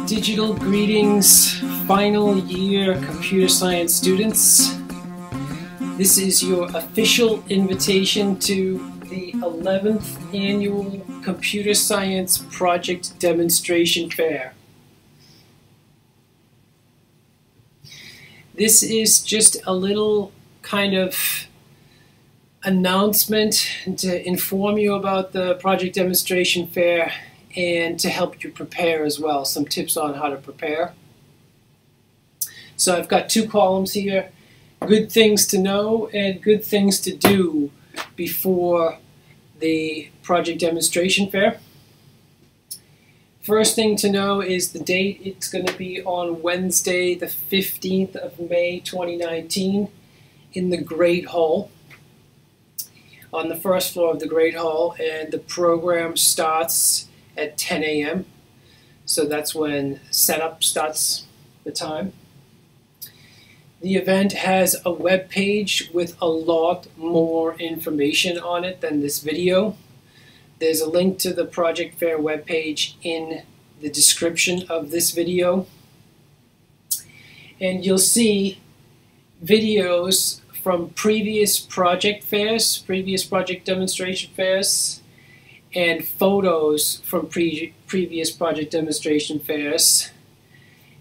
Digital greetings, final year computer science students. This is your official invitation to the 11th annual Computer Science Project Demonstration Fair. This is just a little kind of announcement to inform you about the Project Demonstration Fair and to help you prepare as well, some tips on how to prepare. So I've got two columns here, good things to know and good things to do before the Project Demonstration Fair. First thing to know is the date. It's going to be on Wednesday, the 15th of May, 2019, in the Great Hall, on the first floor of the Great Hall, and the program starts at 10 a.m. So that's when setup starts the time. The event has a web page with a lot more information on it than this video. There's a link to the Project Fair webpage in the description of this video. And you'll see videos from previous project fairs, previous project demonstration fairs, and photos from previous project demonstration fairs.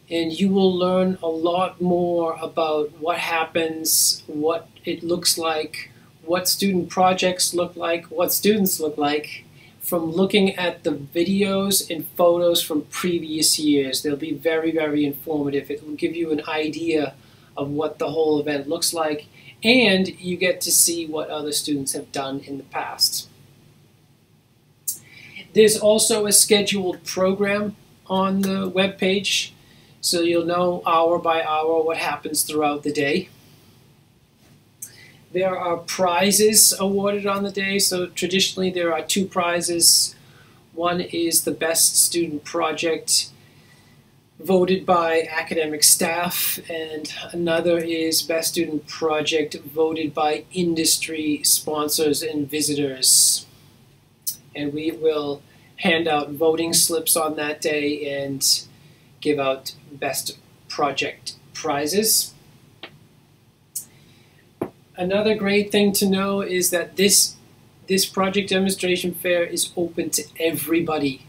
And you will learn a lot more about what happens, what it looks like, what student projects look like, what students look like, from looking at the videos and photos from previous years. They'll be very, very informative. It will give you an idea of what the whole event looks like, and you get to see what other students have done in the past. There's also a scheduled program on the web page, so you'll know hour by hour what happens throughout the day. There are prizes awarded on the day, so traditionally there are two prizes. One is the best student project voted by academic staff, and another is best student project voted by industry sponsors and visitors. And we will hand out voting slips on that day and give out best project prizes. Another great thing to know is that this project demonstration fair is open to everybody.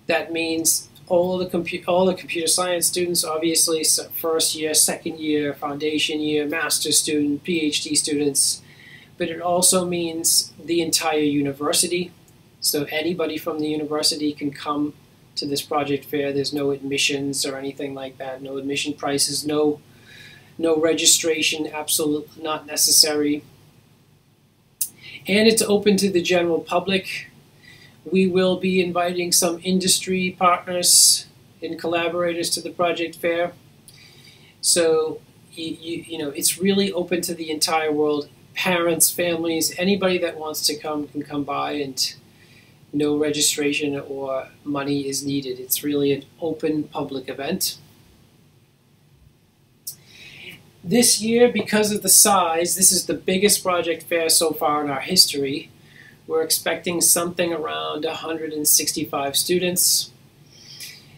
That means all the computer science students, obviously first year, second year, foundation year, master's student, PhD students, but it also means the entire university. So anybody from the university can come to this project fair. There's no admissions or anything like that, no admission prices, no registration, absolutely not necessary. And it's open to the general public. We will be inviting some industry partners and collaborators to the project fair. So, you know, it's really open to the entire world. Parents, families, anybody that wants to come can come by, and no registration or money is needed. It's really an open public event. This year, because of the size, this is the biggest project fair so far in our history. We're expecting something around 165 students.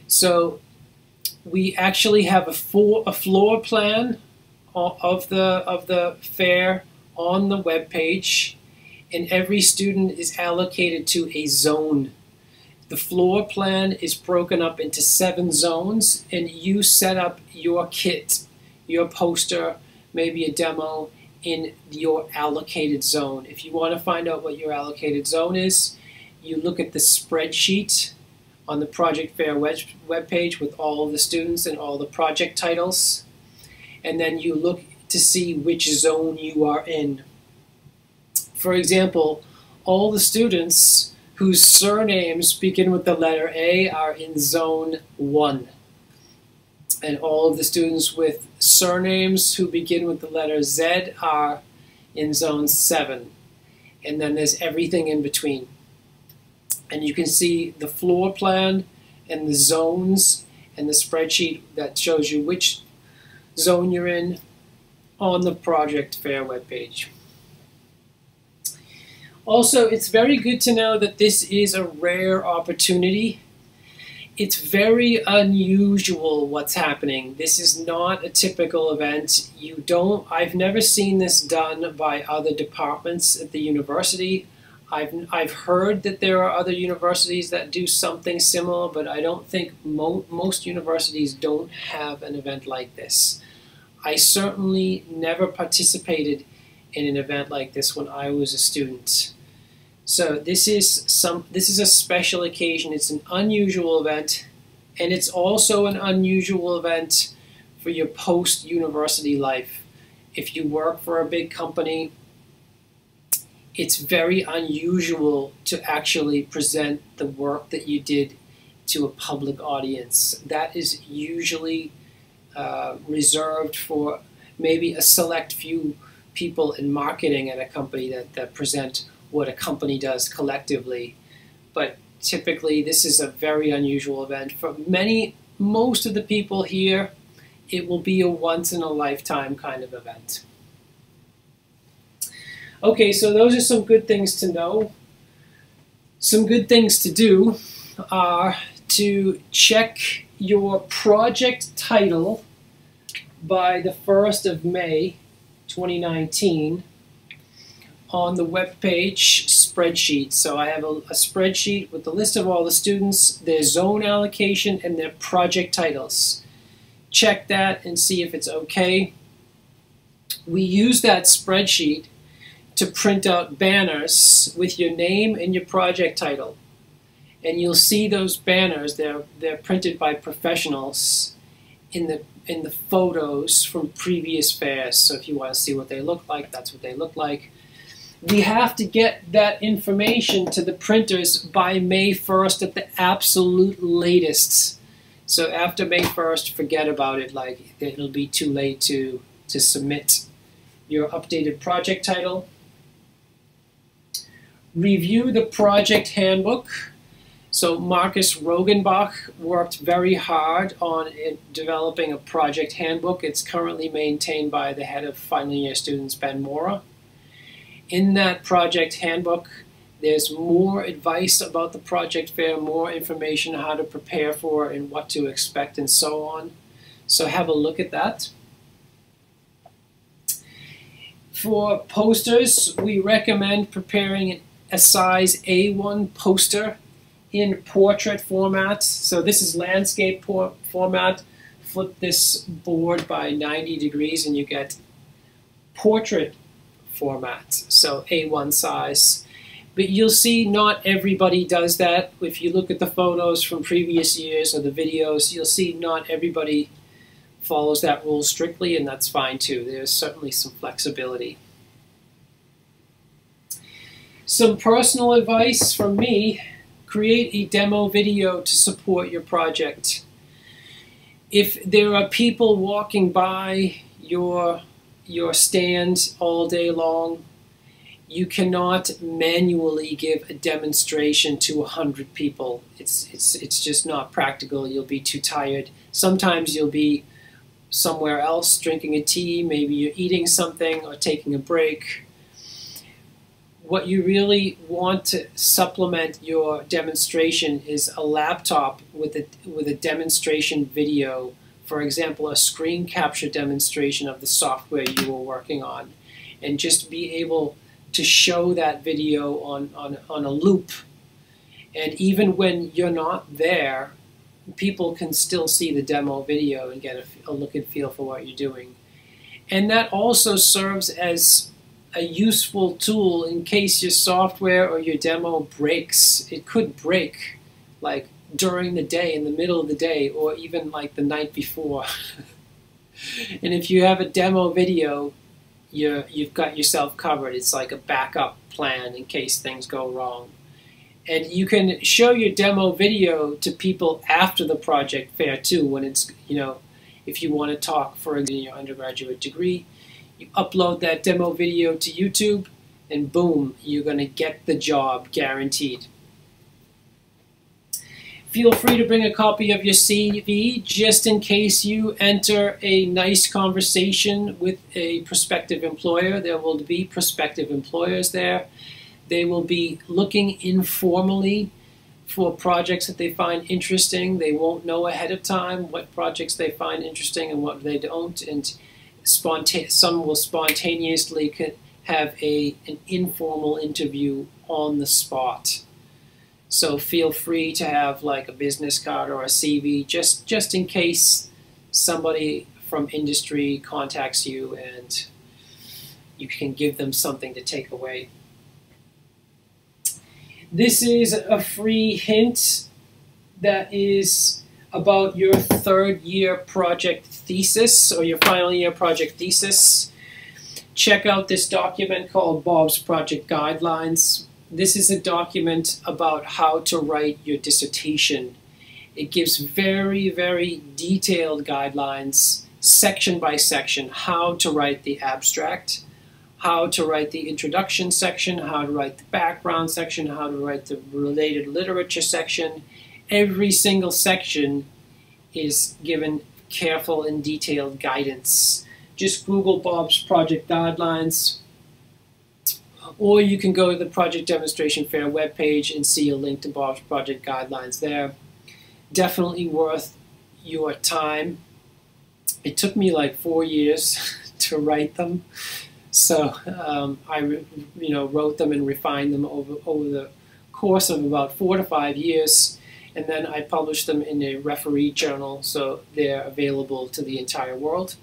So we actually have a floor plan of the fair on the web page, and every student is allocated to a zone. The floor plan is broken up into 7 zones, and you set up your kit, your poster, maybe a demo in your allocated zone. If you want to find out what your allocated zone is, you look at the spreadsheet on the Project Fair webpage with all of the students and all the project titles, and then you look to see which zone you are in. For example, all the students whose surnames begin with the letter A are in Zone 1. And all of the students with surnames who begin with the letter Z are in Zone 7. And then there's everything in between. And you can see the floor plan and the zones and the spreadsheet that shows you which zone you're in on the project fair webpage. Also, it's very good to know that this is a rare opportunity. It's very unusual what's happening. This is not a typical event. I've never seen this done by other departments at the university. I've heard that there are other universities that do something similar, but I don't think most universities don't have an event like this. I certainly never participated in an event like this when I was a student. So this is a special occasion. It's an unusual event, and it's also an unusual event for your post-university life. If you work for a big company, it's very unusual to actually present the work that you did to a public audience. That is usually reserved for maybe a select few people in marketing at a company that present what a company does collectively. But typically this is a very unusual event. For most of the people here, it will be a once-in-a-lifetime kind of event. Okay, so those are some good things to know. Some good things to do are to check your project title by the 1st of May 2019 on the webpage spreadsheet. So I have a spreadsheet with the list of all the students, their zone allocation, and their project titles. Check that and see if it's okay. We use that spreadsheet to print out banners with your name and your project title. And you'll see those banners, they're printed by professionals in the photos from previous fairs. So if you want to see what they look like, that's what they look like. We have to get that information to the printers by May 1st at the absolute latest. So after May 1st, forget about it. Like, it'll be too late to submit your updated project title. Review the project handbook. So Marcus Rogenbach worked very hard on developing a project handbook. It's currently maintained by the head of final year students, Ben Mora. In that project handbook, there's more advice about the project fair, more information on how to prepare for and what to expect and so on. So have a look at that. For posters, we recommend preparing a size A1 poster in portrait format. So this is landscape format. Flip this board by 90 degrees and you get portrait format, so A1 size. But you'll see not everybody does that. If you look at the photos from previous years or the videos, you'll see not everybody follows that rule strictly, and that's fine too. There's certainly some flexibility. Some personal advice from me: create a demo video to support your project. If there are people walking by your stand all day long, you cannot manually give a demonstration to 100 people. It's just not practical. You'll be too tired. Sometimes you'll be somewhere else drinking a tea, maybe you're eating something or taking a break. What you really want to supplement your demonstration is a laptop with a demonstration video. For example, a screen capture demonstration of the software you were working on, and just be able to show that video on a loop. And even when you're not there, people can still see the demo video and get a look and feel for what you're doing. And that also serves as a useful tool in case your software or your demo breaks. It could break like during the day, in the middle of the day, or even like the night before. And if you have a demo video, you've got yourself covered. It's like a backup plan in case things go wrong. And you can show your demo video to people after the project fair too, when it's, if you want to talk for your undergraduate degree, you upload that demo video to YouTube and boom, you're going to get the job guaranteed. Feel free to bring a copy of your CV just in case you enter a nice conversation with a prospective employer. There will be prospective employers there. They will be looking informally for projects that they find interesting. They won't know ahead of time what projects they find interesting and what they don't. And some will spontaneously have an informal interview on the spot. So feel free to have like a business card or a CV just in case somebody from industry contacts you and you can give them something to take away. This is a free hint that is about your third year project thesis or your final year project thesis. Check out this document called Bob's Project Guidelines. This is a document about how to write your dissertation. It gives very, very detailed guidelines, section by section, how to write the abstract, how to write the introduction section, how to write the background section, how to write the related literature section. Every single section is given careful and detailed guidance. Just Google Bob's Project Guidelines, or you can go to the Project Demonstration Fair webpage and see a link to Bob's Project Guidelines there. Definitely worth your time. It took me like 4 years to write them, so I wrote them and refined them over the course of about 4 to 5 years, and then I published them in a referee journal, so they're available to the entire world.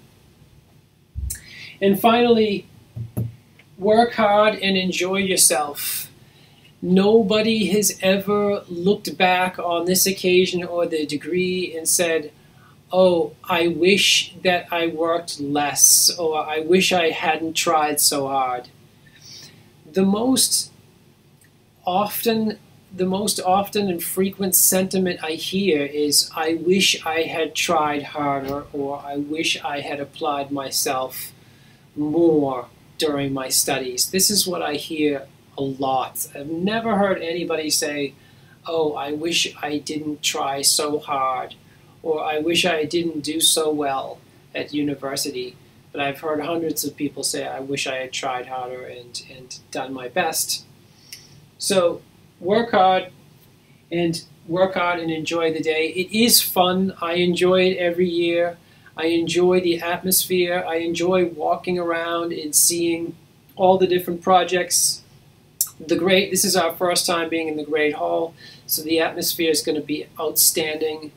And finally, work hard and enjoy yourself. Nobody has ever looked back on this occasion or the degree and said, oh, I wish that I worked less, or I wish I hadn't tried so hard. The most often and frequent sentiment I hear is, I wish I had tried harder, or I wish I had applied myself more during my studies. This is what I hear a lot. I've never heard anybody say, oh, I wish I didn't try so hard, or I wish I didn't do so well at university. But I've heard hundreds of people say, I wish I had tried harder and done my best. So work hard and enjoy the day. It is fun. I enjoy it every year. I enjoy the atmosphere. I enjoy walking around and seeing all the different projects. This is our first time being in the Great Hall, so the atmosphere is going to be outstanding.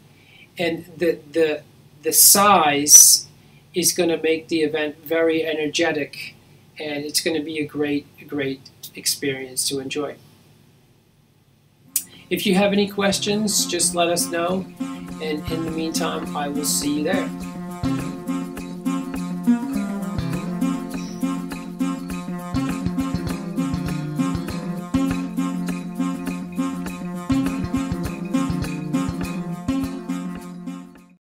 And the size is going to make the event very energetic, and it's going to be a great experience to enjoy. If you have any questions, just let us know. And in the meantime, I will see you there.